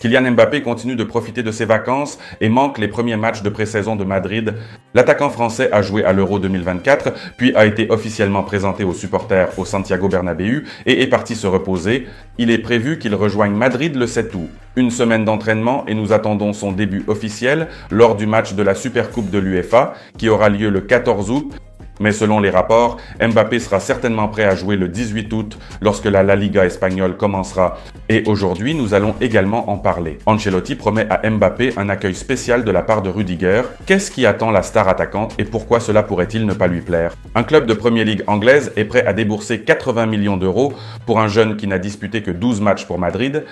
Kylian Mbappé continue de profiter de ses vacances et manque les premiers matchs de pré-saison de Madrid. L'attaquant français a joué à l'Euro 2024, puis a été officiellement présenté aux supporters au Santiago Bernabéu et est parti se reposer. Il est prévu qu'il rejoigne Madrid le 7 août. Une semaine d'entraînement et nous attendons son début officiel lors du match de la Supercoupe de l'UEFA qui aura lieu le 14 août. Mais selon les rapports, Mbappé sera certainement prêt à jouer le 18 août lorsque la Liga espagnole commencera. Et aujourd'hui, nous allons également en parler. Ancelotti promet à Mbappé un accueil spécial de la part de Rudiger. Qu'est-ce qui attend la star attaquante et pourquoi cela pourrait-il ne pas lui plaire? Un club de Premier League anglaise est prêt à débourser 80 millions d'euros pour un jeune qui n'a disputé que 12 matchs pour Madrid.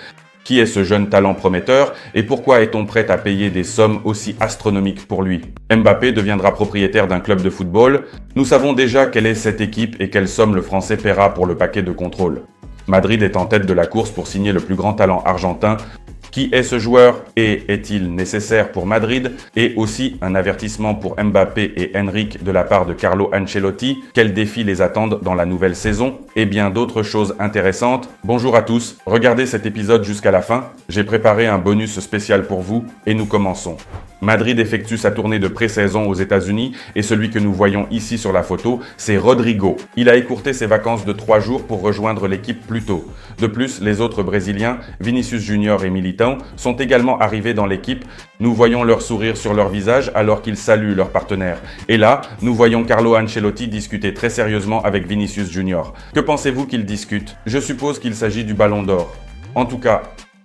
Qui est ce jeune talent prometteur et pourquoi est-on prêt à payer des sommes aussi astronomiques pour lui? Mbappé deviendra propriétaire d'un club de football. Nous savons déjà quelle est cette équipe et quelle somme le Français paiera pour le paquet de contrôle. Madrid est en tête de la course pour signer le plus grand talent argentin. Qui est ce joueur et est-il nécessaire pour Madrid? Et aussi un avertissement pour Mbappé et Enrique de la part de Carlo Ancelotti. Quels défis les attendent dans la nouvelle saison? Et bien d'autres choses intéressantes. Bonjour à tous, regardez cet épisode jusqu'à la fin. J'ai préparé un bonus spécial pour vous et nous commençons. Madrid effectue sa tournée de pré-saison aux États-Unis et celui que nous voyons ici sur la photo, c'est Rodrigo. Il a écourté ses vacances de 3 jours pour rejoindre l'équipe plus tôt. De plus, les autres Brésiliens, Vinicius Junior et Militão, sont également arrivés dans l'équipe. Nous voyons leur sourire sur leur visage alors qu'ils saluent leur partenaire. Et là, nous voyons Carlo Ancelotti discuter très sérieusement avec Vinicius Junior. Que pensez-vous qu'ils discutent? Je suppose qu'il s'agit du Ballon d'Or. En tout cas,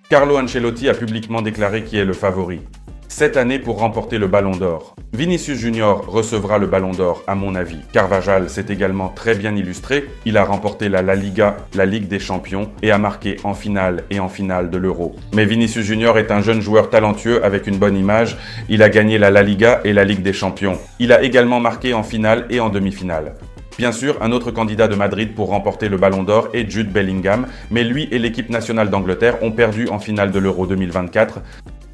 Carlo Ancelotti a publiquement déclaré qui est le favori cette année pour remporter le Ballon d'Or. Vinicius Junior recevra le Ballon d'Or à mon avis. Carvajal s'est également très bien illustré. Il a remporté la Liga, la Ligue des Champions et a marqué en finale et en finale de l'Euro. Mais Vinicius Junior est un jeune joueur talentueux avec une bonne image. Il a gagné la Liga et la Ligue des Champions. Il a également marqué en finale et en demi-finale. Bien sûr, un autre candidat de Madrid pour remporter le Ballon d'Or est Jude Bellingham, mais lui et l'équipe nationale d'Angleterre ont perdu en finale de l'Euro 2024.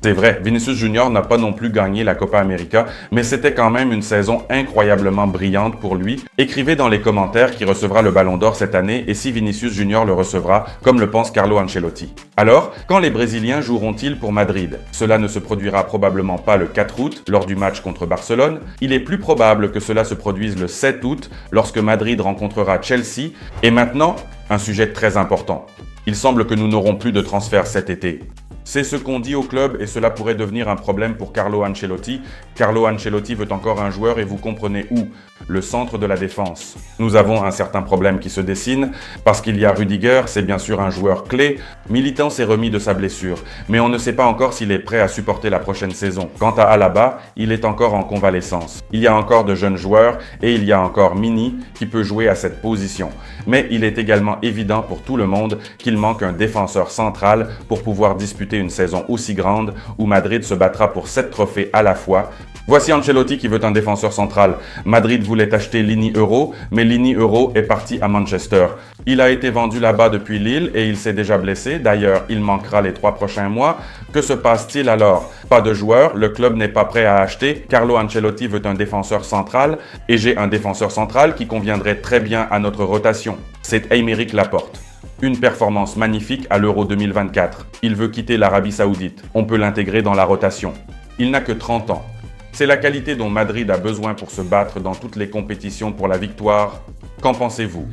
C'est vrai, Vinicius Junior n'a pas non plus gagné la Copa América, mais c'était quand même une saison incroyablement brillante pour lui. Écrivez dans les commentaires qui recevra le Ballon d'Or cette année et si Vinicius Junior le recevra, comme le pense Carlo Ancelotti. Alors, quand les Brésiliens joueront-ils pour Madrid? Cela ne se produira probablement pas le 4 août, lors du match contre Barcelone. Il est plus probable que cela se produise le 7 août, lorsque Madrid rencontrera Chelsea. Et maintenant, un sujet très important. Il semble que nous n'aurons plus de transfert cet été. C'est ce qu'on dit au club et cela pourrait devenir un problème pour Carlo Ancelotti. Carlo Ancelotti veut encore un joueur et vous comprenez où? Le centre de la défense. Nous avons un certain problème qui se dessine parce qu'il y a Rudiger, c'est bien sûr un joueur clé. Militão s'est remis de sa blessure, mais on ne sait pas encore s'il est prêt à supporter la prochaine saison. Quant à Alaba, il est encore en convalescence. Il y a encore de jeunes joueurs et il y a encore Mini qui peut jouer à cette position. Mais il est également évident pour tout le monde qu'il manque un défenseur central pour pouvoir disputer une saison aussi grande où Madrid se battra pour 7 trophées à la fois. Voici Ancelotti qui veut un défenseur central. Madrid voulait acheter Lini Euro, mais Lini Euro est parti à Manchester. Il a été vendu là-bas depuis Lille et il s'est déjà blessé. D'ailleurs, il manquera les 3 prochains mois. Que se passe-t-il alors? Pas de joueur, le club n'est pas prêt à acheter. Carlo Ancelotti veut un défenseur central et j'ai un défenseur central qui conviendrait très bien à notre rotation. C'est Aymeric Laporte. Une performance magnifique à l'Euro 2024. Il veut quitter l'Arabie Saoudite. On peut l'intégrer dans la rotation. Il n'a que 30 ans. C'est la qualité dont Madrid a besoin pour se battre dans toutes les compétitions pour la victoire. Qu'en pensez-vous?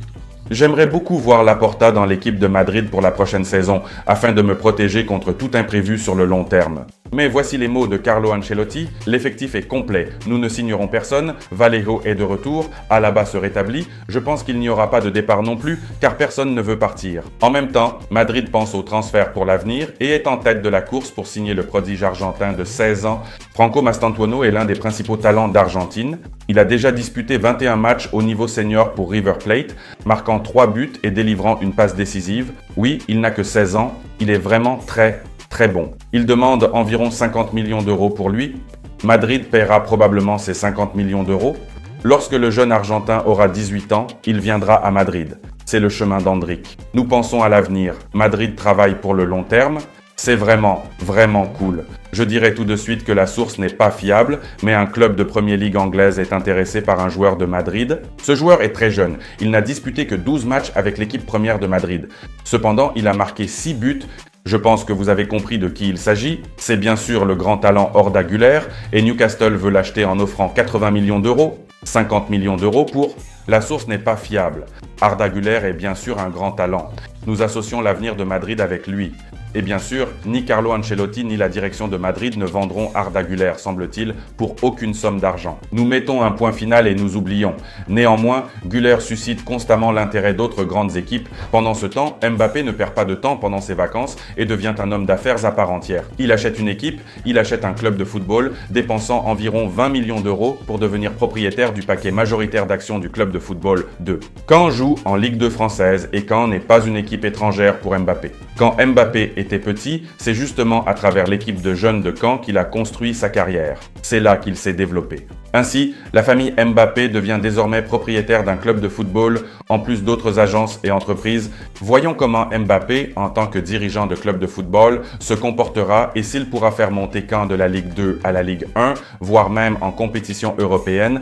J'aimerais beaucoup voir Laporta dans l'équipe de Madrid pour la prochaine saison, afin de me protéger contre tout imprévu sur le long terme. Mais voici les mots de Carlo Ancelotti, l'effectif est complet, nous ne signerons personne, Vallejo est de retour, Alaba se rétablit, je pense qu'il n'y aura pas de départ non plus, car personne ne veut partir. En même temps, Madrid pense au transfert pour l'avenir et est en tête de la course pour signer le prodige argentin de 16 ans. Franco Mastantuono est l'un des principaux talents d'Argentine. Il a déjà disputé 21 matchs au niveau senior pour River Plate, marquant 3 buts et délivrant une passe décisive. Oui, il n'a que 16 ans, il est vraiment très bon. Il demande environ 50 millions d'euros pour lui. Madrid paiera probablement ces 50 millions d'euros. Lorsque le jeune Argentin aura 18 ans, il viendra à Madrid. C'est le chemin d'Hendrick. Nous pensons à l'avenir. Madrid travaille pour le long terme. C'est vraiment cool. Je dirais tout de suite que la source n'est pas fiable, mais un club de Premier League anglaise est intéressé par un joueur de Madrid. Ce joueur est très jeune. Il n'a disputé que 12 matchs avec l'équipe première de Madrid. Cependant, il a marqué 6 buts. Je pense que vous avez compris de qui il s'agit. C'est bien sûr le grand talent Arda Güler et Newcastle veut l'acheter en offrant 80 millions d'euros, 50 millions d'euros pour... La source n'est pas fiable. Arda Güler est bien sûr un grand talent. Nous associons l'avenir de Madrid avec lui. Et bien sûr, ni Carlo Ancelotti ni la direction de Madrid ne vendront Arda Güler, semble-t-il, pour aucune somme d'argent. Nous mettons un point final et nous oublions. Néanmoins, Güler suscite constamment l'intérêt d'autres grandes équipes. Pendant ce temps, Mbappé ne perd pas de temps pendant ses vacances et devient un homme d'affaires à part entière. Il achète une équipe, il achète un club de football, dépensant environ 20 millions d'euros pour devenir propriétaire du paquet majoritaire d'actions du club de football de Caen joue en Ligue 2 française et Caen n'est pas une équipe étrangère pour Mbappé. Quand Mbappé était petit, c'est justement à travers l'équipe de jeunes de Caen qu'il a construit sa carrière. C'est là qu'il s'est développé. Ainsi, la famille Mbappé devient désormais propriétaire d'un club de football, en plus d'autres agences et entreprises. Voyons comment Mbappé, en tant que dirigeant de club de football, se comportera et s'il pourra faire monter Caen de la Ligue 2 à la Ligue 1, voire même en compétition européenne.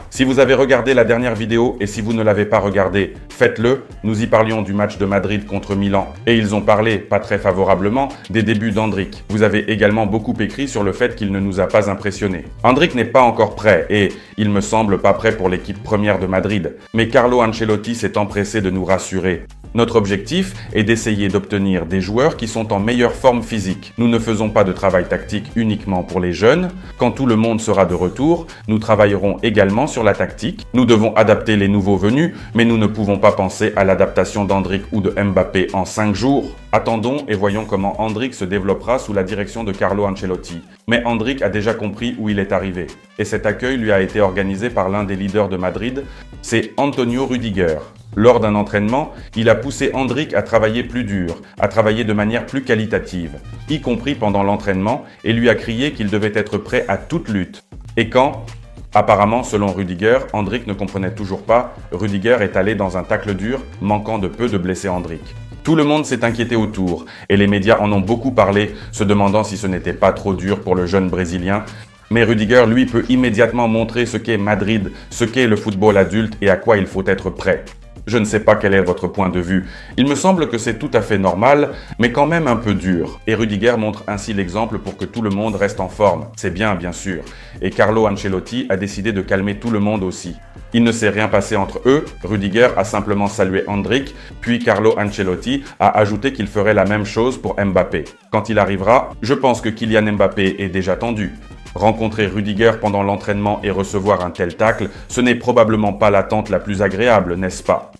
Si vous avez regardé la dernière vidéo et si vous ne l'avez pas regardée, faites-le. Nous y parlions du match de Madrid contre Milan et ils ont parlé, pas très favorablement, des débuts d'Endrick. Vous avez également beaucoup écrit sur le fait qu'il ne nous a pas impressionnés. Endrick n'est pas encore prêt et il me semble pas prêt pour l'équipe première de Madrid. Mais Carlo Ancelotti s'est empressé de nous rassurer. Notre objectif est d'essayer d'obtenir des joueurs qui sont en meilleure forme physique. Nous ne faisons pas de travail tactique uniquement pour les jeunes. Quand tout le monde sera de retour, nous travaillerons également sur la tactique. Nous devons adapter les nouveaux venus, mais nous ne pouvons pas penser à l'adaptation d'Endrick ou de Mbappé en 5 jours. Attendons et voyons comment Endrick se développera sous la direction de Carlo Ancelotti. Mais Endrick a déjà compris où il est arrivé. Et cet accueil lui a été organisé par l'un des leaders de Madrid, c'est Antonio Rüdiger. Lors d'un entraînement, il a poussé Endrick à travailler plus dur, à travailler de manière plus qualitative, y compris pendant l'entraînement, et lui a crié qu'il devait être prêt à toute lutte. Et quand, apparemment, selon Rüdiger, Endrick ne comprenait toujours pas, Rüdiger est allé dans un tacle dur, manquant de peu de blesser Endrick. Tout le monde s'est inquiété autour, et les médias en ont beaucoup parlé, se demandant si ce n'était pas trop dur pour le jeune Brésilien. Mais Rüdiger, lui, peut immédiatement montrer ce qu'est Madrid, ce qu'est le football adulte et à quoi il faut être prêt. Je ne sais pas quel est votre point de vue. Il me semble que c'est tout à fait normal, mais quand même un peu dur. Et Rüdiger montre ainsi l'exemple pour que tout le monde reste en forme. C'est bien sûr. Et Carlo Ancelotti a décidé de calmer tout le monde aussi. Il ne s'est rien passé entre eux, Rüdiger a simplement salué Endrick, puis Carlo Ancelotti a ajouté qu'il ferait la même chose pour Mbappé. Quand il arrivera, je pense que Kylian Mbappé est déjà tendu. Rencontrer Rüdiger pendant l'entraînement et recevoir un tel tacle, ce n'est probablement pas l'attente la plus agréable, n'est-ce pas ?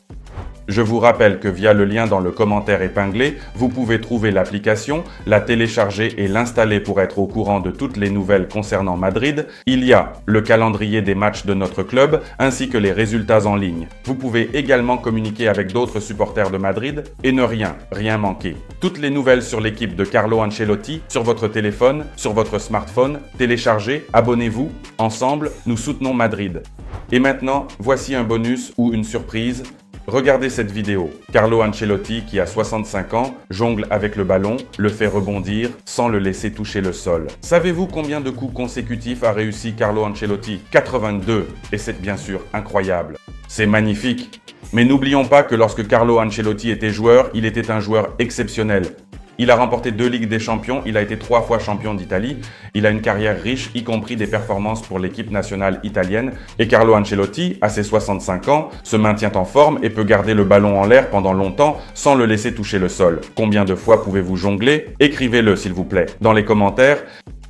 Je vous rappelle que via le lien dans le commentaire épinglé, vous pouvez trouver l'application, la télécharger et l'installer pour être au courant de toutes les nouvelles concernant Madrid. Il y a le calendrier des matchs de notre club ainsi que les résultats en ligne. Vous pouvez également communiquer avec d'autres supporters de Madrid et ne rien manquer. Toutes les nouvelles sur l'équipe de Carlo Ancelotti sur votre téléphone, sur votre smartphone, téléchargez, abonnez-vous. Ensemble, nous soutenons Madrid. Et maintenant, voici un bonus ou une surprise. Regardez cette vidéo. Carlo Ancelotti, qui a 65 ans, jongle avec le ballon, le fait rebondir sans le laisser toucher le sol. Savez-vous combien de coups consécutifs a réussi Carlo Ancelotti ? 82. Et c'est bien sûr incroyable. C'est magnifique. Mais n'oublions pas que lorsque Carlo Ancelotti était joueur, il était un joueur exceptionnel. Il a remporté 2 Ligues des Champions, il a été 3 fois champion d'Italie, il a une carrière riche, y compris des performances pour l'équipe nationale italienne. Et Carlo Ancelotti, à ses 65 ans, se maintient en forme et peut garder le ballon en l'air pendant longtemps sans le laisser toucher le sol. Combien de fois pouvez-vous jongler ? Écrivez-le s'il vous plaît dans les commentaires.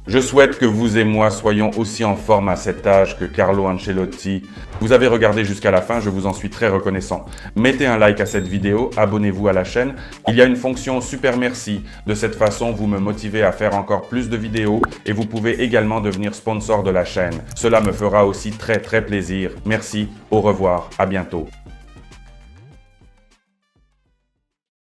Je souhaite que vous et moi soyons aussi en forme à cet âge que Carlo Ancelotti. Vous avez regardé jusqu'à la fin, je vous en suis très reconnaissant. Mettez un like à cette vidéo, abonnez-vous à la chaîne. Il y a une fonction super merci. De cette façon, vous me motivez à faire encore plus de vidéos et vous pouvez également devenir sponsor de la chaîne. Cela me fera aussi très plaisir. Merci, au revoir, à bientôt.